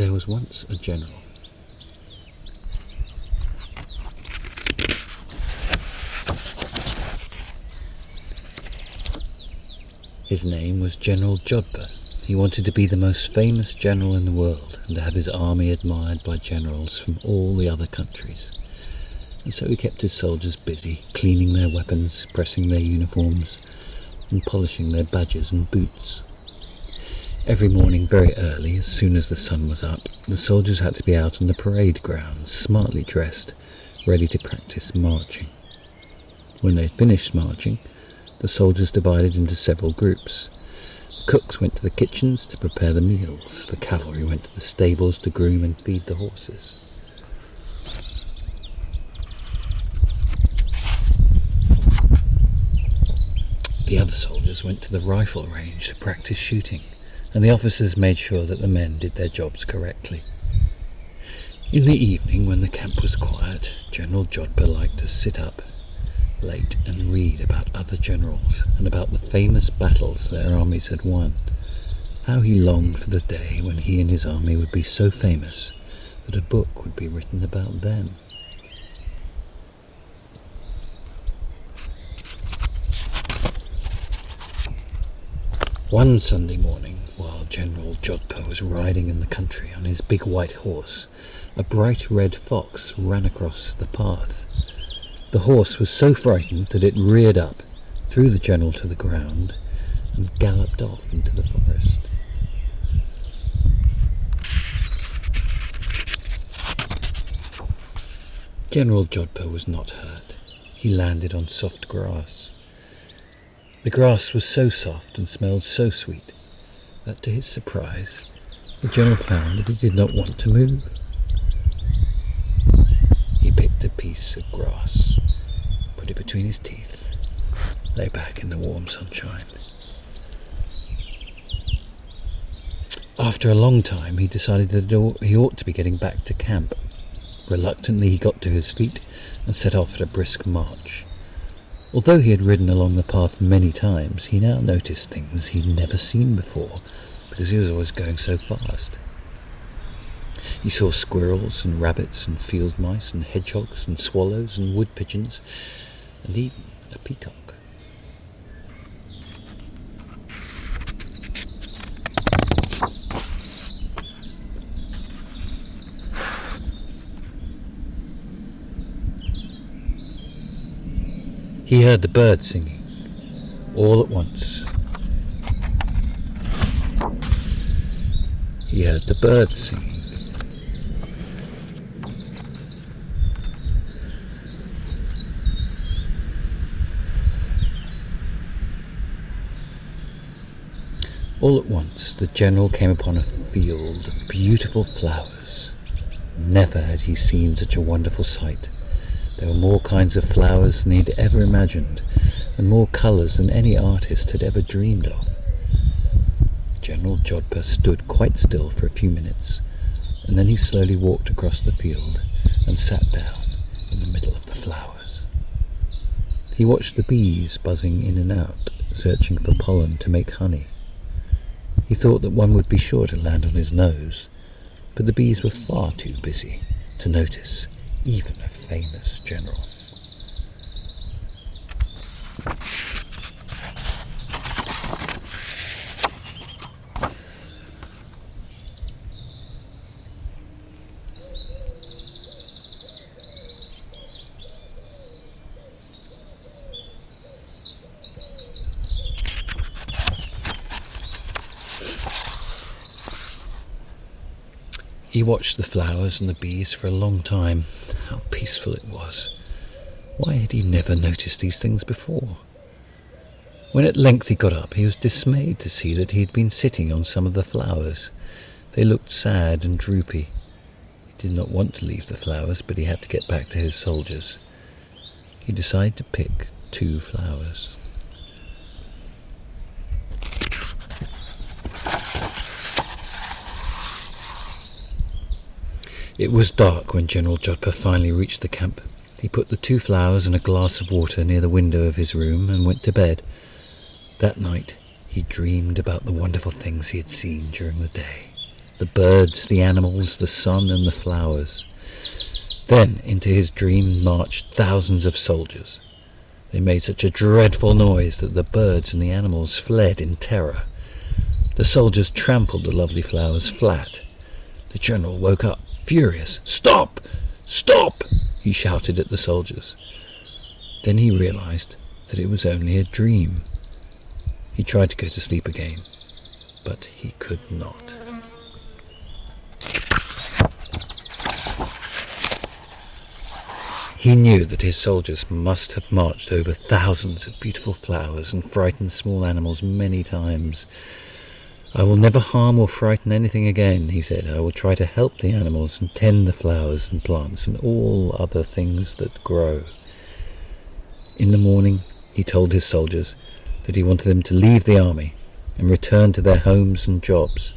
There was once a general. His name was General Jodhpur. He wanted to be the most famous general in the world and to have his army admired by generals from all the other countries. And so he kept his soldiers busy, cleaning their weapons, pressing their uniforms, and polishing their badges and boots. Every morning very early, as soon as the sun was up, the soldiers had to be out on the parade grounds, smartly dressed, ready to practice marching. When they had finished marching, the soldiers divided into several groups. The cooks went to the kitchens to prepare the meals. The cavalry went to the stables to groom and feed the horses. The other soldiers went to the rifle range to practice shooting, and the officers made sure that the men did their jobs correctly. In the evening, when the camp was quiet, General Jodhpur liked to sit up late and read about other generals and about the famous battles their armies had won. How he longed for the day when he and his army would be so famous that a book would be written about them. One Sunday morning, while General Jodhpur was riding in the country on his big white horse, a bright red fox ran across the path. The horse was so frightened that it reared up, threw the general to the ground, and galloped off into the forest. General Jodhpur was not hurt. He landed on soft grass. The grass was so soft and smelled so sweet that, to his surprise, the general found that he did not want to move. He picked a piece of grass, put it between his teeth, lay back in the warm sunshine. After a long time, he decided that he ought to be getting back to camp. Reluctantly, he got to his feet and set off at a brisk march. Although he had ridden along the path many times, he now noticed things he'd never seen before, because he was always going so fast. He saw squirrels and rabbits and field mice and hedgehogs and swallows and wood pigeons and even a peacock. He heard the birds singing all at once. He heard the birds singing. All at once, the general came upon a field of beautiful flowers. Never had he seen such a wonderful sight. There were more kinds of flowers than he'd ever imagined, and more colours than any artist had ever dreamed of. General Jodhpur stood quite still for a few minutes, and then he slowly walked across the field and sat down in the middle of the flowers. He watched the bees buzzing in and out, searching for pollen to make honey. He thought that one would be sure to land on his nose, but the bees were far too busy to notice even a famous general. He watched the flowers and the bees for a long time. How peaceful it was. Why had he never noticed these things before? When at length he got up, he was dismayed to see that he had been sitting on some of the flowers. They looked sad and droopy. He did not want to leave the flowers, but he had to get back to his soldiers. He decided to pick 2 flowers. It was dark when General Jodhpur finally reached the camp. He put the 2 flowers and a glass of water near the window of his room and went to bed. That night he dreamed about the wonderful things he had seen during the day. the birds, the animals, the sun and the flowers. Then into his dream marched thousands of soldiers. They made such a dreadful noise that the birds and the animals fled in terror. The soldiers trampled the lovely flowers flat. The general woke up, furious. "Stop! Stop!" he shouted at the soldiers. Then he realized that it was only a dream. He tried to go to sleep again, but he could not. He knew that his soldiers must have marched over thousands of beautiful flowers and frightened small animals many times. "I will never harm or frighten anything again," he said. "I will try to help the animals and tend the flowers and plants and all other things that grow." In the morning, he told his soldiers that he wanted them to leave the army and return to their homes and jobs,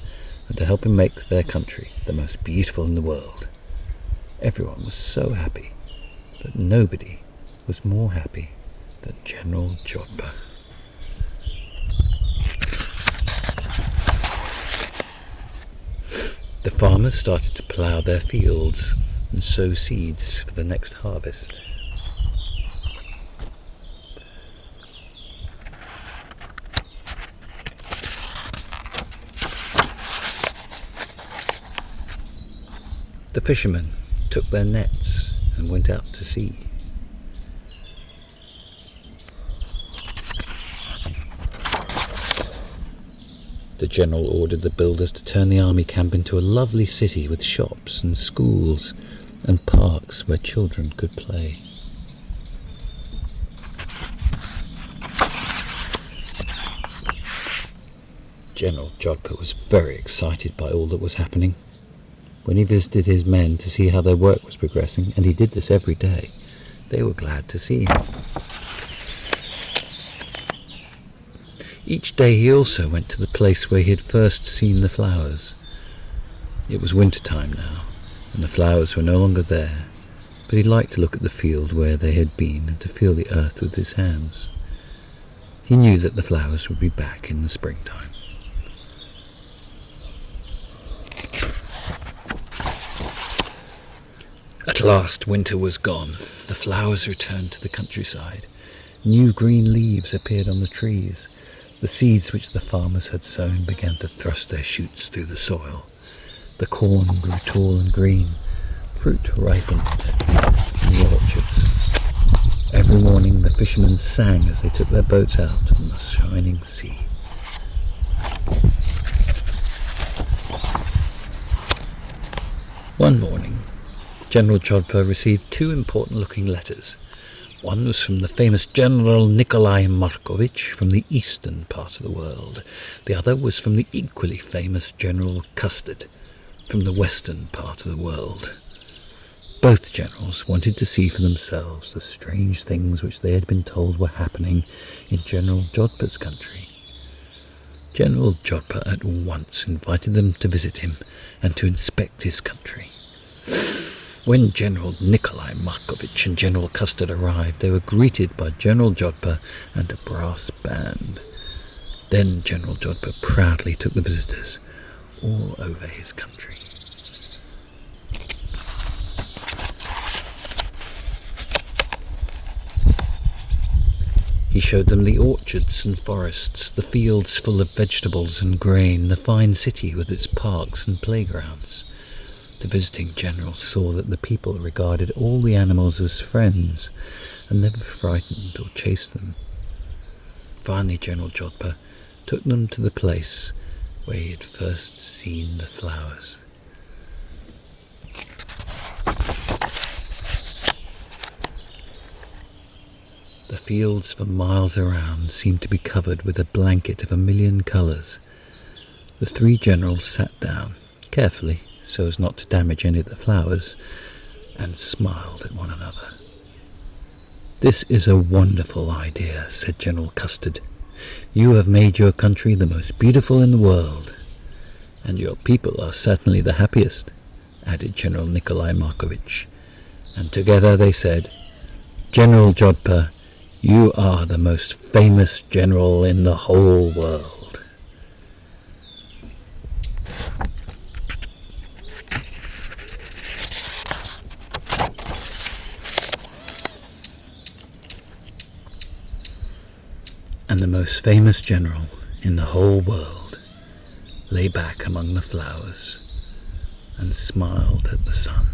and to help him make their country the most beautiful in the world. Everyone was so happy, but nobody was more happy than General Jodhpur. The farmers started to plough their fields and sow seeds for the next harvest. The fishermen took their nets and went out to sea. The general ordered the builders to turn the army camp into a lovely city with shops and schools and parks where children could play. General Jodhpur was very excited by all that was happening. When he visited his men to see how their work was progressing, and he did this every day, they were glad to see him. Each day he also went to the place where he had first seen the flowers. It was winter time now, and the flowers were no longer there, but he liked to look at the field where they had been and to feel the earth with his hands. He knew that the flowers would be back in the springtime. At last winter was gone. The flowers returned to the countryside. New green leaves appeared on the trees. The seeds which the farmers had sown began to thrust their shoots through the soil. The corn grew tall and green. Fruit ripened in the orchards. Every morning the fishermen sang as they took their boats out on the shining sea. One morning, General Jodhpur received two important-looking letters. One was from the famous General Nikolai Markovich from the eastern part of the world. The other was from the equally famous General Custard from the western part of the world. Both generals wanted to see for themselves the strange things which they had been told were happening in General Jodhpur's country. General Jodhpur at once invited them to visit him and to inspect his country. When General Nikolai Markovich and General Custard arrived, they were greeted by General Jodhpur and a brass band. Then General Jodhpur proudly took the visitors all over his country. He showed them the orchards and forests, the fields full of vegetables and grain, the fine city with its parks and playgrounds. The visiting general saw that the people regarded all the animals as friends and never frightened or chased them. Finally, General Jodhpur took them to the place where he had first seen the flowers. The fields for miles around seemed to be covered with a blanket of 1,000,000 colours. The three generals sat down, carefully, so as not to damage any of the flowers, and smiled at one another. "This is a wonderful idea," said General Custard. "You have made your country the most beautiful in the world, and your people are certainly the happiest," added General Nikolai Markovich, and together they said, "General Jodhpur, you are the most famous general in the whole world." And the most famous general in the whole world lay back among the flowers and smiled at the sun.